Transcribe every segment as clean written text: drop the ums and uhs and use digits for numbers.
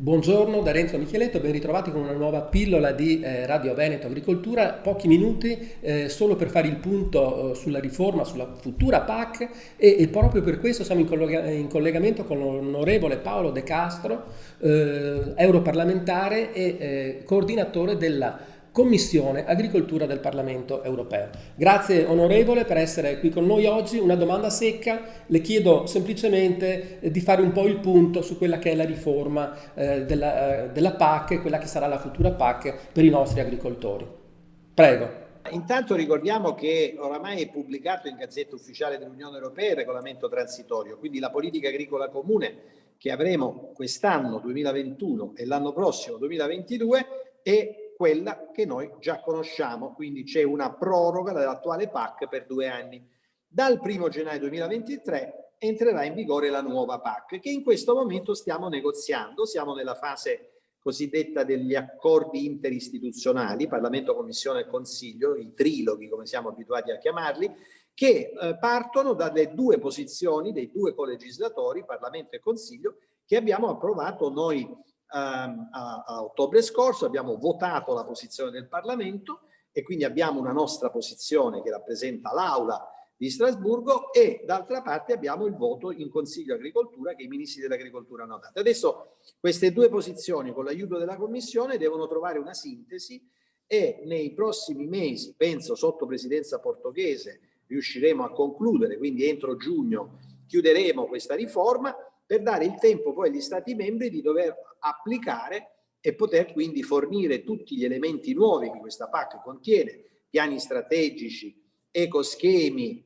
Buongiorno da Renzo Micheletto, ben ritrovati con una nuova pillola di Radio Veneto Agricoltura. Pochi minuti solo per fare il punto sulla riforma, sulla futura PAC e proprio per questo siamo in collegamento con l'onorevole Paolo De Castro, europarlamentare e coordinatore della Commissione Agricoltura del Parlamento Europeo. Grazie onorevole per essere qui con noi oggi. Una domanda secca, le chiedo semplicemente di fare un po' il punto su quella che è la riforma della PAC e quella che sarà la futura PAC per i nostri agricoltori. Prego. Intanto ricordiamo che oramai è pubblicato in Gazzetta Ufficiale dell'Unione Europea il regolamento transitorio, quindi la politica agricola comune che avremo quest'anno 2021 e l'anno prossimo 2022 è quella che noi già conosciamo, quindi c'è una proroga dell'attuale PAC per 2 anni. Dal 1 gennaio 2023 entrerà in vigore la nuova PAC che in questo momento stiamo negoziando, siamo nella fase cosiddetta degli accordi interistituzionali, Parlamento, Commissione e Consiglio, i triloghi come siamo abituati a chiamarli, che partono dalle due posizioni dei due colegislatori, Parlamento e Consiglio, che abbiamo approvato noi a ottobre scorso. Abbiamo votato la posizione del Parlamento e quindi abbiamo una nostra posizione che rappresenta l'Aula di Strasburgo e d'altra parte abbiamo il voto in Consiglio Agricoltura che i ministri dell'Agricoltura hanno dato. Adesso queste due posizioni con l'aiuto della Commissione devono trovare una sintesi e nei prossimi mesi, penso sotto presidenza portoghese, riusciremo a concludere, quindi entro giugno chiuderemo questa riforma per dare il tempo poi agli Stati membri di dover applicare e poter quindi fornire tutti gli elementi nuovi che questa PAC contiene, piani strategici, ecoschemi,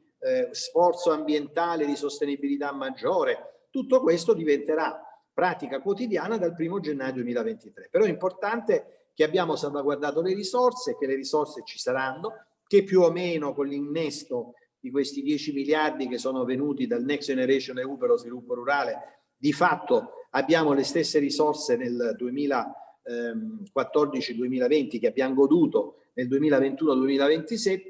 sforzo ambientale di sostenibilità maggiore. Tutto questo diventerà pratica quotidiana dal 1 gennaio 2023. Però è importante che abbiamo salvaguardato le risorse, che le risorse ci saranno, che più o meno con l'innesto di questi 10 miliardi che sono venuti dal Next Generation EU per lo sviluppo rurale, di fatto abbiamo le stesse risorse nel 2014-2020 che abbiamo goduto nel 2021-2027,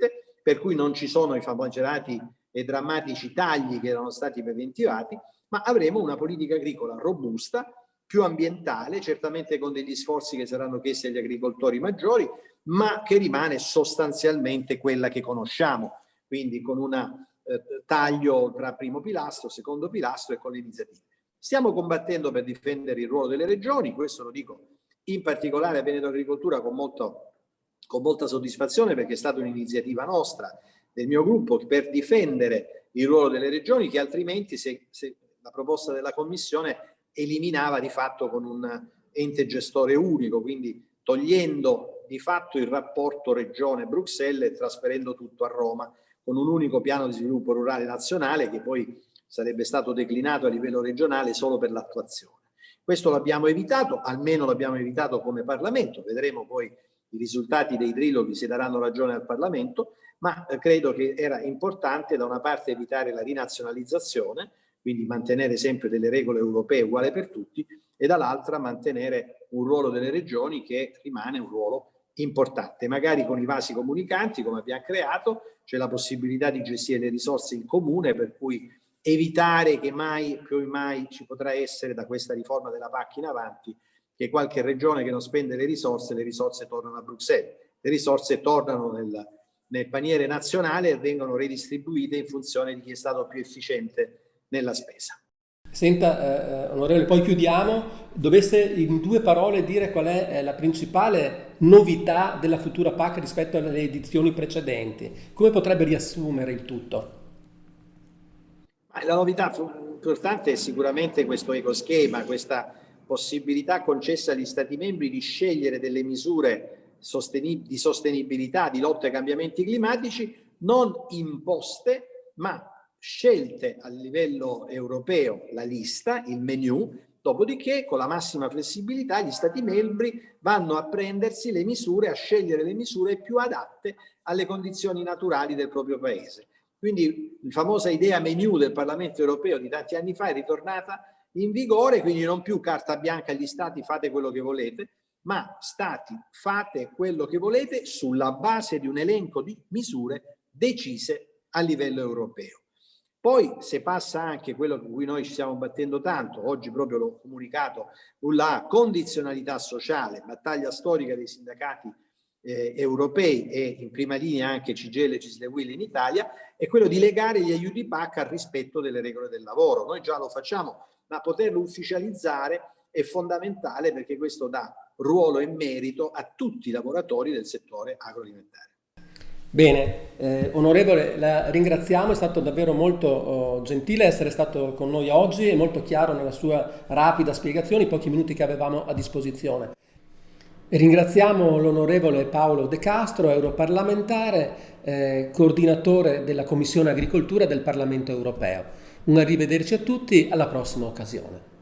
per cui non ci sono i famigerati e drammatici tagli che erano stati preventivati, ma avremo una politica agricola robusta, più ambientale, certamente con degli sforzi che saranno chiesti agli agricoltori maggiori, ma che rimane sostanzialmente quella che conosciamo, quindi con un taglio tra primo pilastro, secondo pilastro e con le iniziative. Stiamo combattendo per difendere il ruolo delle regioni, questo lo dico in particolare a Veneto Agricoltura con molta soddisfazione perché è stata un'iniziativa nostra, del mio gruppo, per difendere il ruolo delle regioni che altrimenti se la proposta della Commissione eliminava di fatto con un ente gestore unico, quindi togliendo di fatto il rapporto Regione-Bruxelles e trasferendo tutto a Roma con un unico piano di sviluppo rurale nazionale che poi sarebbe stato declinato a livello regionale solo per l'attuazione. Questo l'abbiamo evitato, almeno l'abbiamo evitato come Parlamento, vedremo poi i risultati dei triloghi se daranno ragione al Parlamento, ma credo che era importante da una parte evitare la rinazionalizzazione, quindi mantenere sempre delle regole europee uguali per tutti, e dall'altra mantenere un ruolo delle regioni che rimane un ruolo importante. Magari con i vasi comunicanti, come abbiamo creato, c'è la possibilità di gestire le risorse in comune, per cui evitare che mai più mai ci potrà essere da questa riforma della PAC in avanti che qualche regione che non spende le risorse tornano a Bruxelles. Le risorse tornano nel paniere nazionale e vengono redistribuite in funzione di chi è stato più efficiente nella spesa. Senta, onorevole, poi chiudiamo. Dovesse in due parole dire qual è la principale novità della futura PAC rispetto alle edizioni precedenti, come potrebbe riassumere il tutto? La novità importante è sicuramente questo ecoschema, questa possibilità concessa agli Stati membri di scegliere delle misure di sostenibilità, di lotta ai cambiamenti climatici, non imposte, ma scelte a livello europeo, la lista, il menu, dopodiché con la massima flessibilità gli Stati membri vanno a prendersi le misure, a scegliere le misure più adatte alle condizioni naturali del proprio paese. Quindi la famosa idea menu del Parlamento europeo di tanti anni fa è ritornata in vigore, quindi non più carta bianca agli Stati fate quello che volete, ma Stati fate quello che volete sulla base di un elenco di misure decise a livello europeo. Poi se passa anche quello con cui noi ci stiamo battendo tanto, oggi proprio l'ho comunicato, la condizionalità sociale, battaglia storica dei sindacati europei e in prima linea anche CGIL e CISL-UIL in Italia, è quello di legare gli aiuti PAC al rispetto delle regole del lavoro. Noi già lo facciamo, ma poterlo ufficializzare è fondamentale, perché questo dà ruolo e merito a tutti i lavoratori del settore agroalimentare. Bene, onorevole, la ringraziamo, è stato davvero molto gentile essere stato con noi oggi e molto chiaro nella sua rapida spiegazione, i pochi minuti che avevamo a disposizione. Ringraziamo l'onorevole Paolo De Castro, europarlamentare, coordinatore della Commissione Agricoltura del Parlamento Europeo. Un arrivederci a tutti, alla prossima occasione.